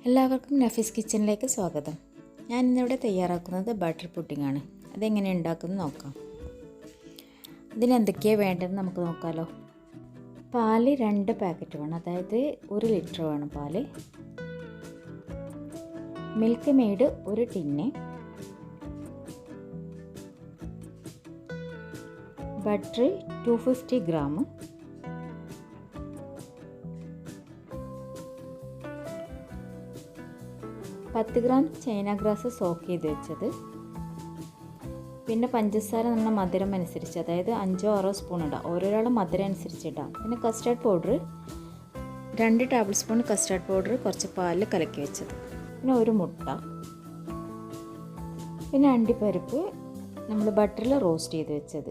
എല്ലാവർക്കും നഫീസ് കിച്ചണിലേക്ക് സ്വാഗതം. ഞാൻ ഇന്നിവിടെ തയ്യാറാക്കുന്നത് ബട്ടർ പുഡിംഗ് ആണ്. അതെങ്ങനെ ഉണ്ടാക്കുന്നത് നോക്കാം. ഇതിനെന്തൊക്കെയാണ് വേണ്ടതെന്ന് നമുക്ക് നോക്കാമല്ലോ. പാല് 2 പാക്കറ്റ് വേണം, അതായത് 1 ലിറ്റർ വേണം പാല്. Milk made 1 tin, butter 250 gram, പത്ത് ഗ്രാം ചൈന ഗ്രാസ് സോക്ക് ചെയ്ത് വെച്ചത്, പിന്നെ പഞ്ചസാര നമ്മുടെ മധുരം അനുസരിച്ച്, അതായത് 5-6 സ്പൂൺ ഇടാം, ഓരോരാളും മധുരം അനുസരിച്ച് ഇടാം. പിന്നെ custard powder 2 table spoon custard powder കുറച്ച് പാലിൽ കലക്കി വെച്ചത്, പിന്നെ 1 മുട്ട, പിന്നെ അണ്ടിപ്പരിപ്പ് നമ്മൾ ബട്ടറിൽ റോസ്റ്റ് ചെയ്ത് വെച്ചത്,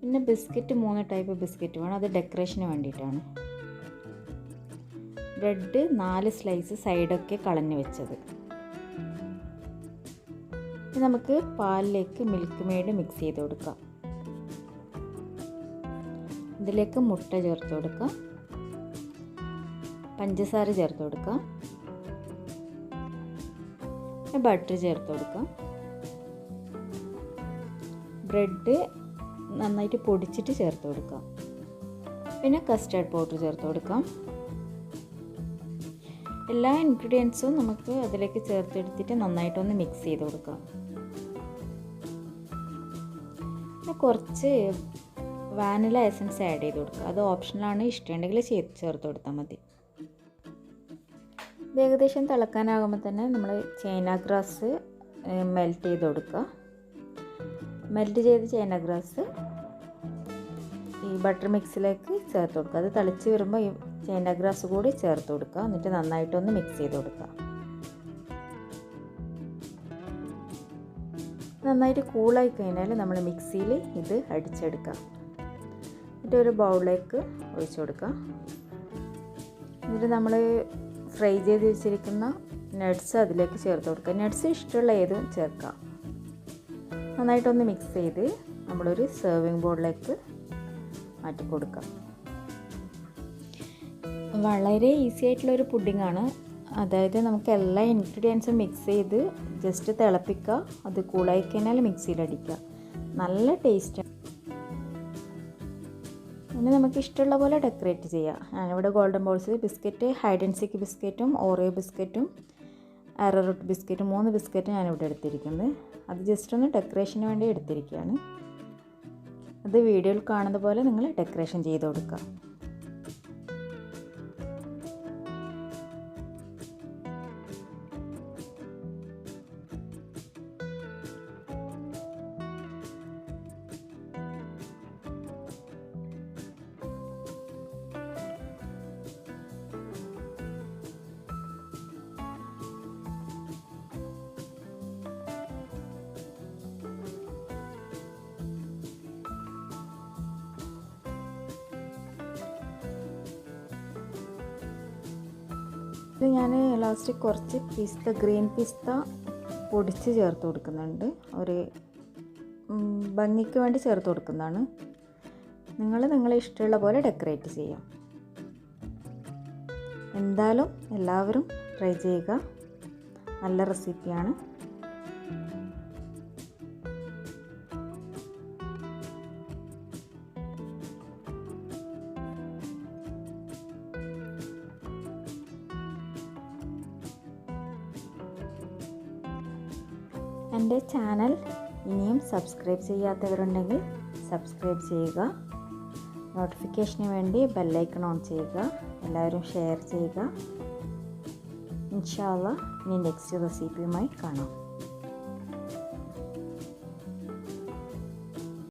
പിന്നെ ബിസ്ക്കറ്റ് 3 ടൈപ്പ് ബിസ്ക്കറ്റ് വേണം, അത് ഡെക്കറേഷന് വേണ്ടിയിട്ടാണ്. ബ്രെഡ് 4 സ്ലൈസ് സൈഡൊക്കെ കളഞ്ഞ് വെച്ചത്. നമുക്ക് പാലിലേക്ക് മിൽക്ക് മെയ്ഡ് മിക്സ് ചെയ്ത് കൊടുക്കാം. ഇതിലേക്ക് മുട്ട ചേർത്ത് കൊടുക്കാം, പഞ്ചസാര ചേർത്ത് കൊടുക്കാം, ബട്ടർ ചേർത്ത് കൊടുക്കാം. ബ്രെഡ് നന്നായിട്ട് പൊടിച്ചിട്ട് ചേർത്ത് കൊടുക്കാം. പിന്നെ കസ്റ്റാർഡ് പൗഡർ ചേർത്ത് കൊടുക്കാം. എല്ലാ ഇൻഗ്രീഡിയൻസും നമുക്ക് അതിലേക്ക് ചേർത്തെടുത്തിട്ട് നന്നായിട്ടൊന്ന് മിക്സ് ചെയ്ത് കൊടുക്കാം. പിന്നെ കുറച്ച് വാനില എസൻസ് ആഡ് ചെയ്ത് കൊടുക്കുക. അത് ഓപ്ഷണലാണ്, ഇഷ്ടമുണ്ടെങ്കിൽ ചേർത്ത് കൊടുത്താൽ മതി. ഇത് ഏകദേശം തിളക്കാനാകുമ്പോൾ തന്നെ നമ്മൾ ചൈന ഗ്രാസ് മെൽറ്റ് ചെയ്ത് കൊടുക്കുക. മെൽറ്റ് ചെയ്ത് ചൈന ഗ്രാസ് ഈ ബട്ടർ മിക്സിലേക്ക് ചേർത്ത് കൊടുക്കുക. അത് തിളച്ച് വരുമ്പോൾ ഈ ചൈന ഗ്രാസ് കൂടി ചേർത്ത് കൊടുക്കുക. എന്നിട്ട് നന്നായിട്ടൊന്ന് മിക്സ് ചെയ്ത് കൊടുക്കുക. നന്നായിട്ട് കൂളായി കഴിഞ്ഞാൽ നമ്മൾ മിക്സിയിൽ ഇത് അടിച്ചെടുക്കുക. എന്നിട്ട് ഒരു ബൗളിലേക്ക് ഒഴിച്ചു കൊടുക്കുക. എന്നിട്ട് നമ്മൾ ഫ്രൈ ചെയ്ത് വെച്ചിരിക്കുന്ന നട്ട്സ് അതിലേക്ക് ചേർത്ത് കൊടുക്കുക. നട്ട്സ് ഇഷ്ടമുള്ള ഏതും ചേർക്കാം. നന്നായിട്ടൊന്ന് മിക്സ് ചെയ്ത് നമ്മളൊരു സെർവിങ് ബോളിലേക്ക് മാറ്റി കൊടുക്കാം. വളരെ ഈസി ആയിട്ടുള്ളൊരു പുഡിങ്ങാണ്. അതായത് നമുക്ക് എല്ലാ ഇൻഗ്രീഡിയൻസും മിക്സ് ചെയ്ത് ജസ്റ്റ് തിളപ്പിക്കുക, അത് കൂളായി കഴിഞ്ഞാൽ മിക്സിയിലടിക്കുക. നല്ല ടേസ്റ്റാണ്. പിന്നെ നമുക്ക് ഇഷ്ടമുള്ള പോലെ ഡെക്കറേറ്റ് ചെയ്യാം. ഞാനിവിടെ golden balls biscuit, hide and seek ബിസ്ക്കറ്റും ഓറിയോ ബിസ്ക്കറ്റും ആരോറൂട്ട് ബിസ്ക്കറ്റും 3 ബിസ്ക്കറ്റ് ഞാനിവിടെ എടുത്തിരിക്കുന്നത്. അത് ജസ്റ്റ് ഒന്ന് ഡെക്കറേഷന് വേണ്ടി എടുത്തിരിക്കുകയാണ്. അത് വീഡിയോയിൽ കാണുന്ന പോലെ നിങ്ങൾ ഡെക്കറേഷൻ ചെയ്ത് കൊടുക്കുക. ഇത് ഞാൻ ലാസ്റ്റ് കുറച്ച് ഗ്രീൻ പിസ്ത പൊടിച്ച് ചേർത്ത് കൊടുക്കുന്നുണ്ട്. ഒരു ഭംഗിക്ക് വേണ്ടി ചേർത്ത് കൊടുക്കുന്നതാണ്. നിങ്ങളെ ഇഷ്ടമുള്ള പോലെ ഡെക്കറേറ്റ് ചെയ്യാം. എന്തായാലും എല്ലാവരും ട്രൈ ചെയ്യുക. നല്ല റെസിപ്പിയാണ്. എൻ്റെ ചാനൽ ഇനിയും സബ്സ്ക്രൈബ് ചെയ്യാത്തവരുണ്ടെങ്കിൽ സബ്സ്ക്രൈബ് ചെയ്യുക. നോട്ടിഫിക്കേഷന് വേണ്ടി ബെല്ലൈക്കൺ ഓൺ ചെയ്യുക. എല്ലാവരും ഷെയർ ചെയ്യുക. ഇൻഷാ അല്ലാഹ് ഇനി നെക്സ്റ്റ് റെസിപ്പിയുമായി കാണാം.